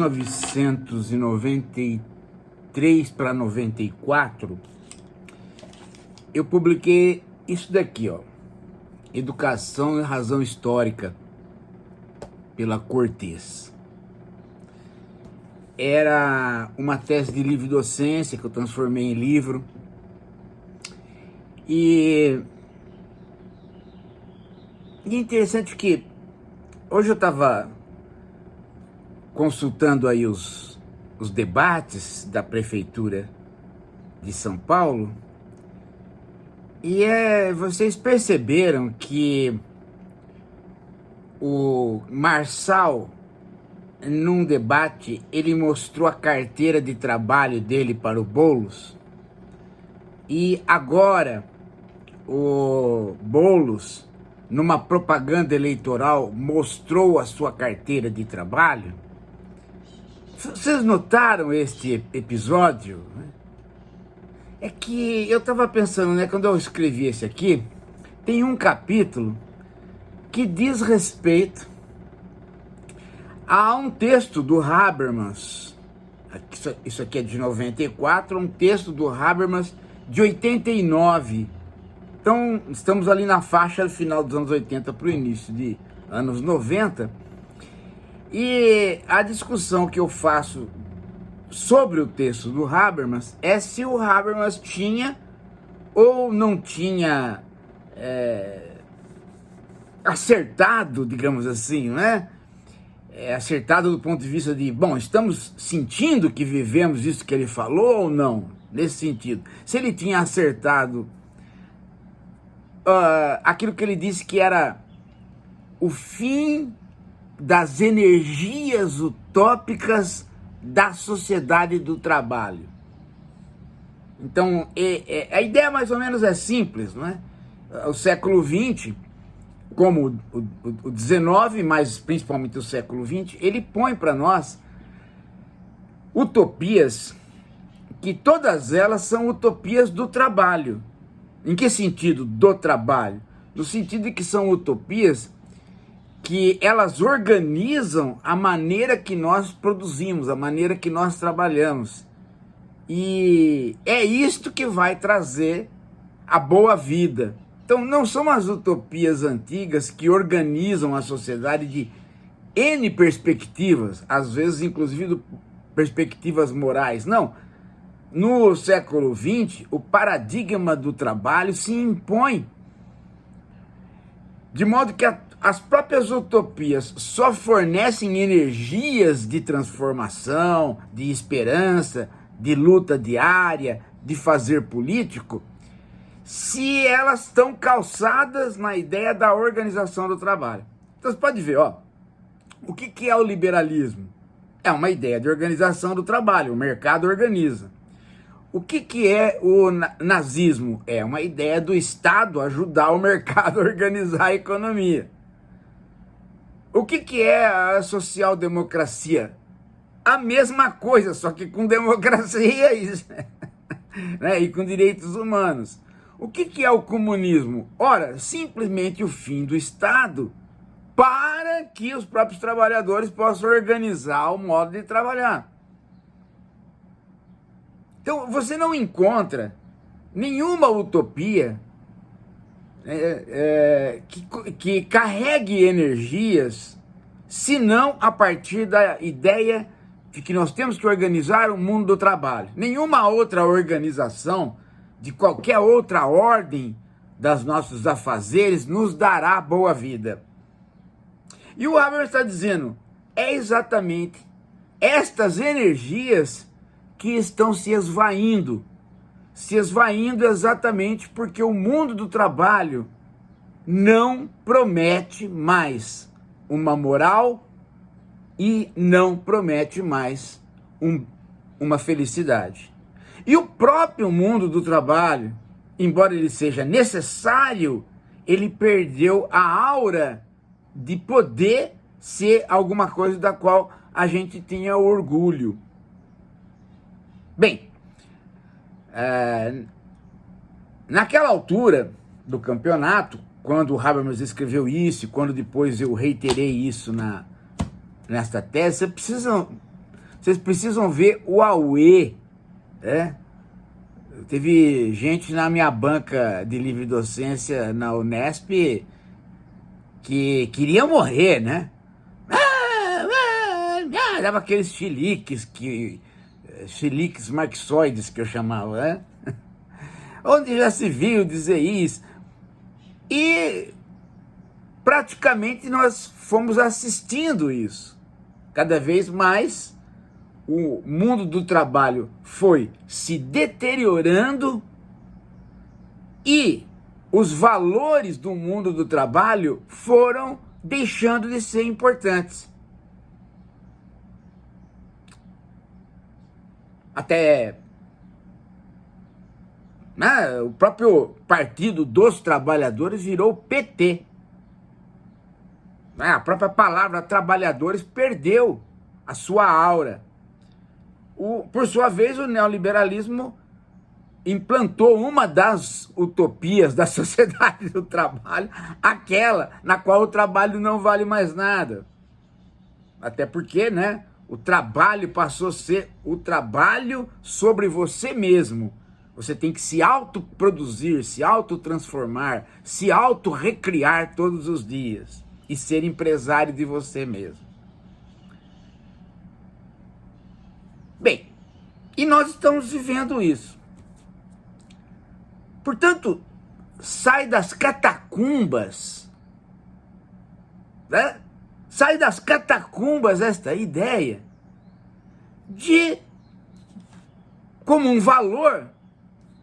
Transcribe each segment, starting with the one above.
1993 para 94, eu publiquei isso daqui, ó, Educação e Razão Histórica, pela Cortez. Era uma tese de livre docência que eu transformei em livro. E é interessante que hoje eu estava consultando aí os debates da Prefeitura de São Paulo, e vocês perceberam que o Marçal, num debate, ele mostrou a carteira de trabalho dele para o Boulos, e agora o Boulos, numa propaganda eleitoral, mostrou a sua carteira de trabalho. Vocês notaram este episódio? É que eu estava pensando, né, quando eu escrevi esse aqui, tem um capítulo que diz respeito a um texto do Habermas. Isso aqui é de 94, um texto do Habermas de 89. Então, estamos ali na faixa do final dos anos 80 para o início de anos 90. E a discussão que eu faço sobre o texto do Habermas é se o Habermas tinha ou não tinha acertado, digamos assim, né? Acertado do ponto de vista de, bom, estamos sentindo que vivemos isso que ele falou ou não? Nesse sentido. Se ele tinha acertado aquilo que ele disse que era o fim das energias utópicas da sociedade do trabalho. Então, a ideia mais ou menos é simples, não é? O século XX, como o XIX, mas principalmente o século XX, ele põe para nós utopias que todas elas são utopias do trabalho. Em que sentido do trabalho? No sentido de que são utopias que elas organizam a maneira que nós produzimos, a maneira que nós trabalhamos. E é isto que vai trazer a boa vida. Então não são as utopias antigas que organizam a sociedade de N perspectivas, às vezes inclusive perspectivas morais, não. No século XX, o paradigma do trabalho se impõe, de modo que as próprias utopias só fornecem energias de transformação, de esperança, de luta diária, de fazer político, se elas estão calçadas na ideia da organização do trabalho. Então você pode ver, ó, o que é o liberalismo? É uma ideia de organização do trabalho, o mercado organiza. O que é o nazismo? É uma ideia do Estado ajudar o mercado a organizar a economia. O que é a social-democracia? A mesma coisa, só que com democracia né, e com direitos humanos. O que é o comunismo? Ora, simplesmente o fim do Estado para que os próprios trabalhadores possam organizar o modo de trabalhar. Então, você não encontra nenhuma utopia que carregue energias, senão a partir da ideia de que nós temos que organizar o mundo do trabalho. Nenhuma outra organização, de qualquer outra ordem das nossos afazeres, nos dará boa vida. E o Habermas está dizendo, é exatamente estas energias que estão se esvaindo exatamente porque o mundo do trabalho não promete mais uma moral e não promete mais uma felicidade. E o próprio mundo do trabalho, embora ele seja necessário, ele perdeu a aura de poder ser alguma coisa da qual a gente tinha orgulho. Bem, naquela altura do campeonato, quando o Habermas escreveu isso, e quando depois eu reiterei isso nesta tese, você precisa Vocês precisam ver o Aue, né? Teve gente na minha banca de livre docência na Unesp que queria morrer, né? Dava aqueles chiliques marxoides que eu chamava, né? Onde já se viu dizer isso. E praticamente nós fomos assistindo isso. Cada vez mais o mundo do trabalho foi se deteriorando e os valores do mundo do trabalho foram deixando de ser importantes. Até né, o próprio Partido dos Trabalhadores virou PT. A própria palavra trabalhadores perdeu a sua aura. Por sua vez, o neoliberalismo implantou uma das utopias da sociedade do trabalho, aquela na qual o trabalho não vale mais nada. Até porque, né, o trabalho passou a ser o trabalho sobre você mesmo. Você tem que se autoproduzir, se autotransformar, se autorrecriar todos os dias e ser empresário de você mesmo. Bem, e nós estamos vivendo isso. Portanto, sai das catacumbas, né? Sai das catacumbas esta ideia de, como um valor,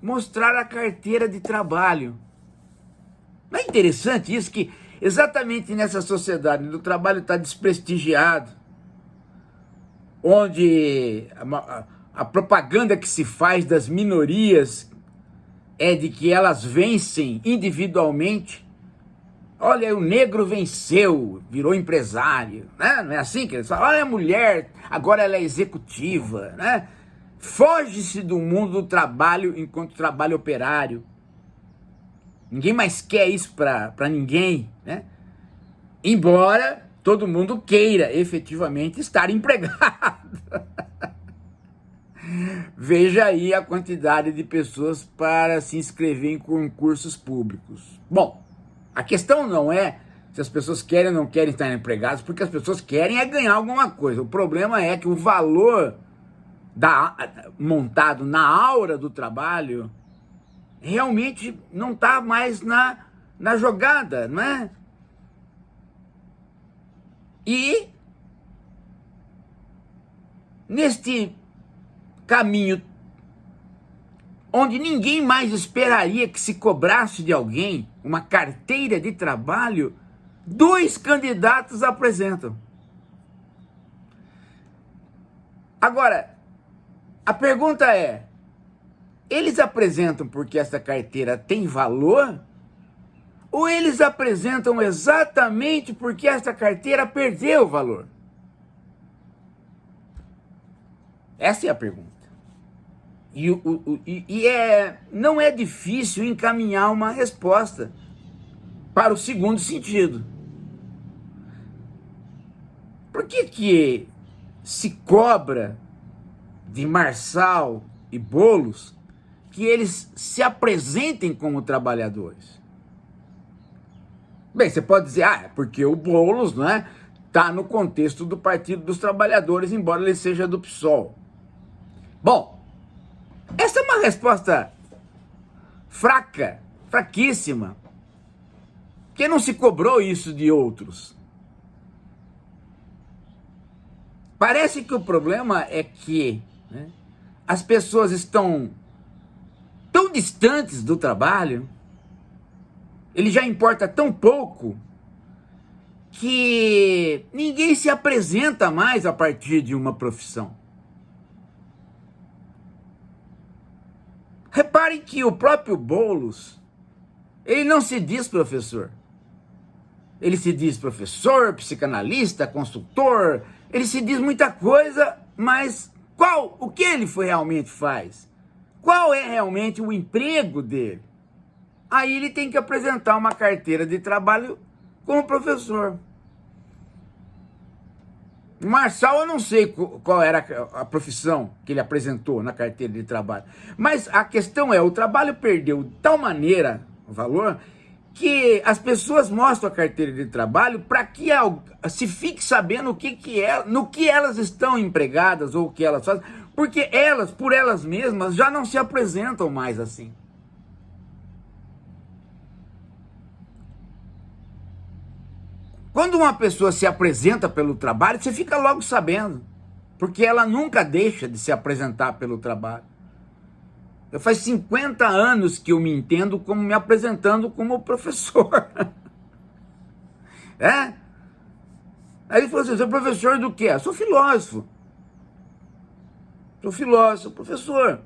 mostrar a carteira de trabalho. Não é interessante isso, que exatamente nessa sociedade onde o trabalho está desprestigiado, onde a propaganda que se faz das minorias é de que elas vencem individualmente. Olha, o negro venceu, virou empresário, né? Não é assim que eles falam? Olha, a mulher, agora ela é executiva, né? Foge-se do mundo do trabalho enquanto trabalho operário. Ninguém mais quer isso para ninguém, né? Embora todo mundo queira efetivamente estar empregado. Veja aí a quantidade de pessoas para se inscrever em concursos públicos. Bom, a questão não é se as pessoas querem ou não querem estar empregadas, porque as pessoas querem é ganhar alguma coisa. O problema é que o valor montado na aura do trabalho realmente não está mais na jogada, não é? E neste caminho onde ninguém mais esperaria que se cobrasse de alguém uma carteira de trabalho, 2 candidatos apresentam. Agora, a pergunta é, eles apresentam porque essa carteira tem valor? Ou eles apresentam exatamente porque essa carteira perdeu valor? Essa é a pergunta. Não é difícil encaminhar uma resposta para o segundo sentido. Por que se cobra de Marçal e Boulos que eles se apresentem como trabalhadores? Bem, você pode dizer, é porque o Boulos, né, está no contexto do Partido dos Trabalhadores, embora ele seja do PSOL. Bom, essa é uma resposta fraquíssima, porque não se cobrou isso de outros. Parece que o problema é que, né, as pessoas estão tão distantes do trabalho, ele já importa tão pouco, que ninguém se apresenta mais a partir de uma profissão. Reparem que o próprio Boulos, ele não se diz professor. Ele se diz professor, psicanalista, consultor, ele se diz muita coisa, mas o que ele realmente faz? Qual é realmente o emprego dele? Aí ele tem que apresentar uma carteira de trabalho como professor. Marçal, eu não sei qual era a profissão que ele apresentou na carteira de trabalho. Mas a questão é, o trabalho perdeu de tal maneira o valor que as pessoas mostram a carteira de trabalho para que se fique sabendo no que elas estão empregadas ou o que elas fazem, porque elas, por elas mesmas, já não se apresentam mais assim. Quando uma pessoa se apresenta pelo trabalho, você fica logo sabendo, porque ela nunca deixa de se apresentar pelo trabalho. Eu faz 50 anos que eu me entendo como me apresentando como professor. É? Aí ele falou assim, você é professor do quê? Eu sou filósofo. Sou filósofo, professor.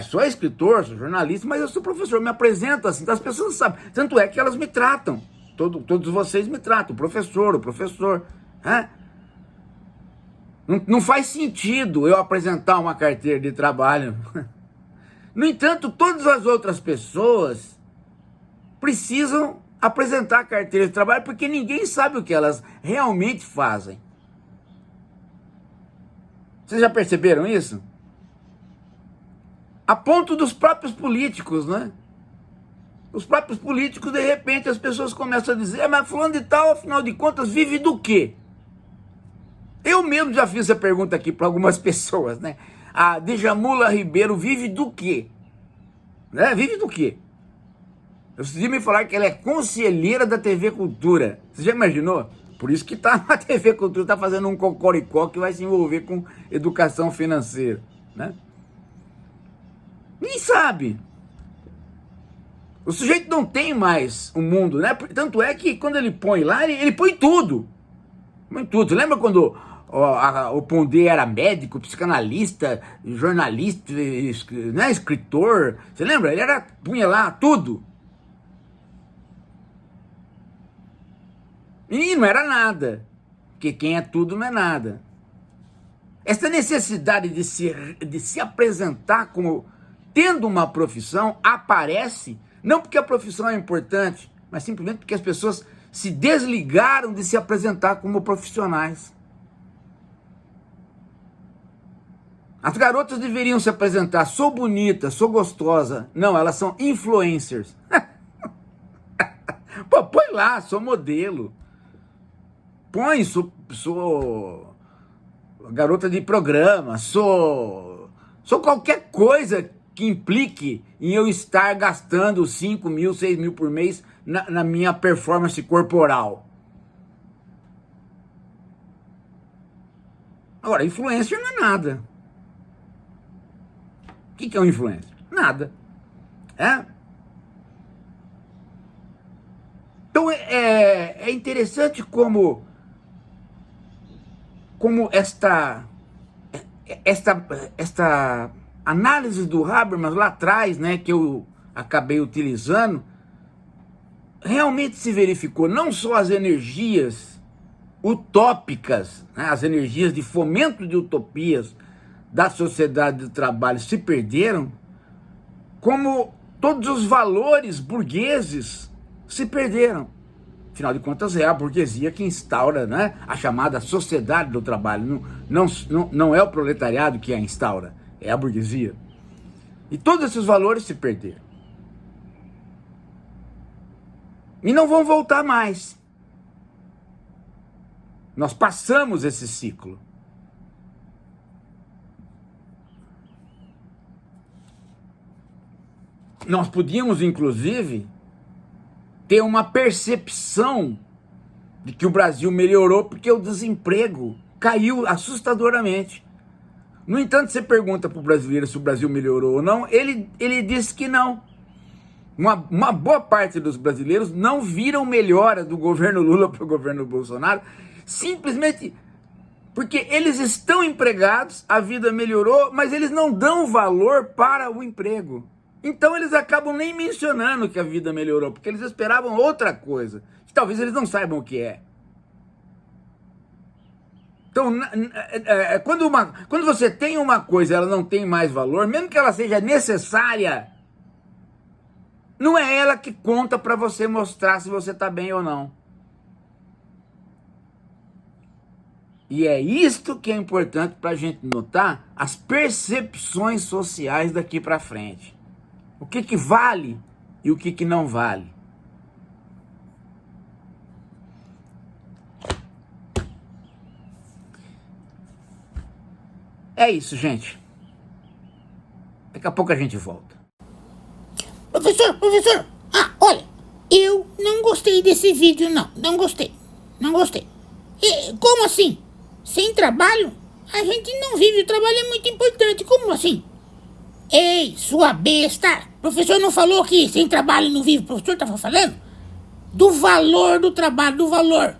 Sou escritor, sou jornalista, mas eu sou professor, me apresento assim, então as pessoas sabem. Tanto é que elas me tratam. Todos vocês me tratam, o professor. É? Não faz sentido eu apresentar uma carteira de trabalho. No entanto, todas as outras pessoas precisam apresentar a carteira de trabalho porque ninguém sabe o que elas realmente fazem. Vocês já perceberam isso? A ponto dos próprios políticos, né? Os próprios políticos, de repente, as pessoas começam a dizer, mas fulano de tal, afinal de contas, vive do quê? Eu mesmo já fiz essa pergunta aqui para algumas pessoas, né? A Djamila Ribeiro vive do quê? Né? Vive do quê? Eu decidi me falar que ela é conselheira da TV Cultura. Você já imaginou? Por isso que tá na TV Cultura, tá fazendo um cocoricó que vai se envolver com educação financeira, né? Nem sabe. O sujeito não tem mais um mundo, né? Tanto é que quando ele põe lá, ele põe tudo. Põe tudo. Lembra quando o Pondé era médico, psicanalista, jornalista, né? Escritor? Você lembra? Ele punha lá tudo. E não era nada. Porque quem é tudo não é nada. Essa necessidade de se apresentar como tendo uma profissão aparece, não porque a profissão é importante, mas simplesmente porque as pessoas se desligaram de se apresentar como profissionais. As garotas deveriam se apresentar, sou bonita, sou gostosa. Não, elas são influencers. Pô, põe lá, sou modelo. Põe, sou garota de programa, sou qualquer coisa que implique em eu estar gastando 5 mil, 6 mil por mês na minha performance corporal. Agora, influencer não é nada. O que é um influencer? Nada. Então é interessante como esta análise do Habermas lá atrás, né, que eu acabei utilizando, realmente se verificou não só as energias utópicas, né, as energias de fomento de utopias da sociedade do trabalho se perderam, como todos os valores burgueses se perderam. Afinal de contas, é a burguesia que instaura, né, a chamada sociedade do trabalho. Não é o proletariado que a instaura, é a burguesia. E todos esses valores se perderam. E não vão voltar mais. Nós passamos esse ciclo. Nós podíamos, inclusive, ter uma percepção de que o Brasil melhorou porque o desemprego caiu assustadoramente. No entanto, você pergunta para o brasileiro se o Brasil melhorou ou não, ele diz que não. Uma boa parte dos brasileiros não viram melhora do governo Lula para o governo Bolsonaro, simplesmente porque eles estão empregados, a vida melhorou, mas eles não dão valor para o emprego. Então eles acabam nem mencionando que a vida melhorou, porque eles esperavam outra coisa, que talvez eles não saibam o que é. Então, quando você tem uma coisa e ela não tem mais valor, mesmo que ela seja necessária, não é ela que conta para você mostrar se você está bem ou não. E é isto que é importante para a gente notar as percepções sociais daqui para frente. O que vale e o que não vale. É isso, gente. Daqui a pouco a gente volta. Professor, olha, eu não gostei desse vídeo, não gostei. E, como assim? Sem trabalho? A gente não vive, o trabalho é muito importante, como assim? Ei, sua besta, o professor não falou que sem trabalho não vive, o professor estava falando do valor do trabalho, do valor.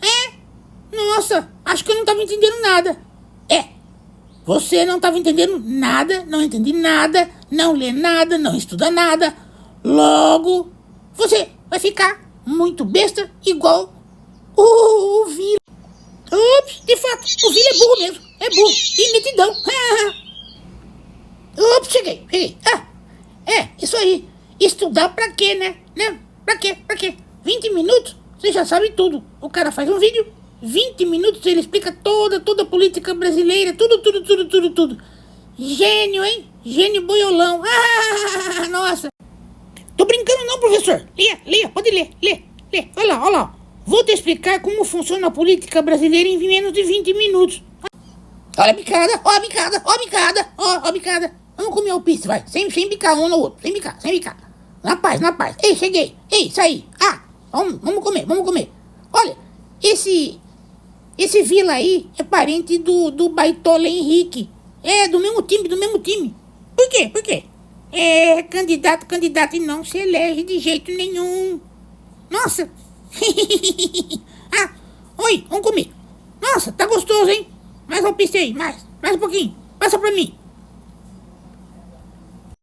É? Nossa, acho que eu não estava entendendo nada. Você não estava entendendo nada, não entendi nada, não lê nada, não estuda nada. Logo, você vai ficar muito besta igual o Vila. Ops, de fato, o Vila é burro mesmo. É burro e metidão. Ops, cheguei. Isso aí. Estudar pra quê, né? Pra quê? 20 minutos, você já sabe tudo. O cara faz um vídeo, 20 minutos ele explica toda a política brasileira, tudo. Gênio, hein? Gênio boiolão. Nossa. Tô brincando não, professor. Leia, pode ler. Olha lá. Vou te explicar como funciona a política brasileira em menos de 20 minutos. Olha a bicada. Vamos comer o pizza, vai. Sem bicar um no outro. Sem bicar. Na paz. Ei, cheguei. Ei, saí. Vamos comer. Olha, esse Vila aí é parente do Baitola Henrique. É, do mesmo time. Por quê? É candidato e não se elege de jeito nenhum. Nossa. Oi, vamos comer. Nossa, tá gostoso, hein? Mais uma pizza aí, mais um pouquinho. Passa pra mim.